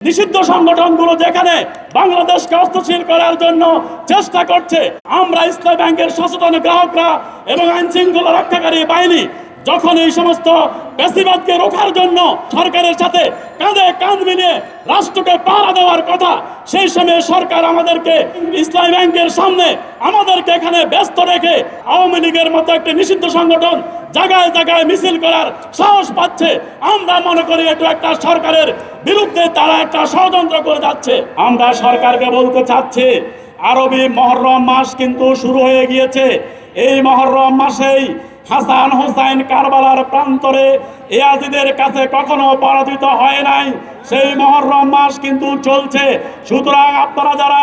নিষিদ্ধ সংগঠনগুলো যেখানে বাংলাদেশকে অস্থিতিশীল করার জন্য চেষ্টা করছে, আমরা ইসলামী ব্যাংকের সচেতন গ্রাহকরা এবং আইন শৃঙ্খলা রক্ষাকারী বাহিনী যখন এই সমস্ত বেশিবাদকে রোখার জন্য সরকারের সাথে কাঁধে কাঁধ মিলিয়ে রাষ্ট্রকে পাহারা দেওয়ার কথা, সেই সময় সরকার আমাদেরকে ইসলামী ব্যাংকের সামনে আমাদেরকে এখানে ব্যস্ত রেখে আওয়ামী লীগের মতো একটি নিষিদ্ধ সংগঠন জায়গায় জায়গায় মিছিল করার সাহস পাচ্ছে। আমরা মনে করি এটা একটা সরকারের বিরুদ্ধে তারা একটা ষড়যন্ত্র করে যাচ্ছে। আমরা সরকারকে বলতে চাচ্ছি, আরবি মহররম মাস কিন্তু শুরু হয়ে গিয়েছে। এই মহররম মাসেই হাসান হোসাইন কারবালার প্রান্তরে ইয়াজিদের কাছে কখনো পরাজিত হয় নাই। সেই মহররম মাস কিন্তু চলছে। সুতরাং আপনারা যারা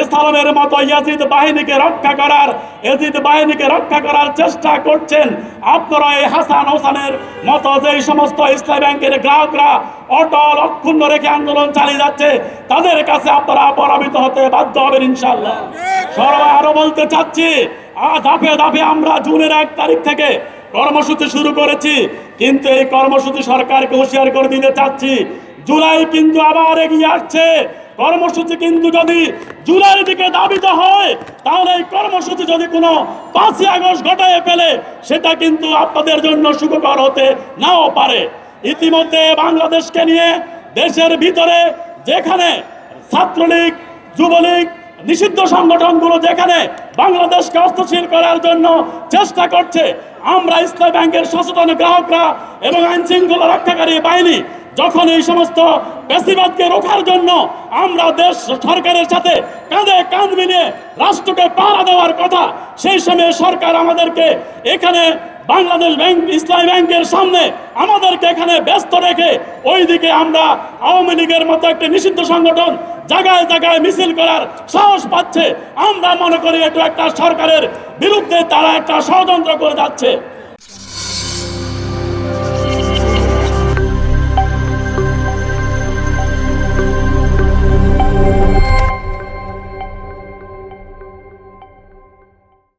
ইসলামের মতো ইয়াজিদ বাহিনীকে রক্ষা করার চেষ্টা করছেন, আপনারা এই হাসান হোসেনের মতো যেই সমস্ত ইসলামী ব্যাংকের গ্রাহকরা অটল অক্ষুণ্ণ রেখে আন্দোলন চালিয়ে যাচ্ছে, তাদের কাছে আপনারা পরাজিত হতে বাধ্য হবেন ইনশাআল্লাহ। সবাই আরো বলতে চাচ্ছি, ধাপে ধাপে আমরা জুনের 1 তারিখ থেকে কর্মসূচি শুরু করেছি, কিন্তু এই কর্মসূচি সরকারকে হুঁশিয়ার করে দিতে চাচ্ছি, জুলাই কিন্তু আবার এগিয়ে আসছে। কর্মসূচি কিন্তু যদি জুলাইয়ের দিকে ধাবিত হয়, তাহলে এই কর্মসূচি যদি কোনো 5ই আগস্ট ঘটায় ফেলে, সেটা কিন্তু আপনাদের জন্য সুখকর হতে নাও পারে। ইতিমধ্যে বাংলাদেশকে নিয়ে দেশের ভিতরে যেখানে ছাত্রলীগ, যুবলীগ, নিষিদ্ধ সংগঠনগুলো যেখানে বাংলাদেশকে অস্থিতিশীল করার জন্য চেষ্টা করছে, আমরা ইসলামী ব্যাংকের সচেতন গ্রাহকরা এবং আইন শৃঙ্খলা রক্ষাকারী বাহিনী যখন এই সমস্ত বেশিবাদকে রোখার জন্য আমরা দেশ সরকারের সাথে কাঁধে কাঁধ মিলিয়ে রাষ্ট্রকে পাহারা দেওয়ার কথা, সেই সময় সরকার আমাদেরকে এখানে বাংলাদেশ ব্যাংক, ইসলামী ব্যাংকের সামনে আমাদেরকে এখানে ব্যস্ত রেখে ওইদিকে আমরা আওয়ামী লীগের মতো একটি নিষিদ্ধ সংগঠন জায়গায় জায়গায় মিছিল করার সাহস পাচ্ছে। আমরা মনে করি এটা একটা সরকারের বিরুদ্ধে তারা একটা ষড়যন্ত্র করে যাচ্ছে।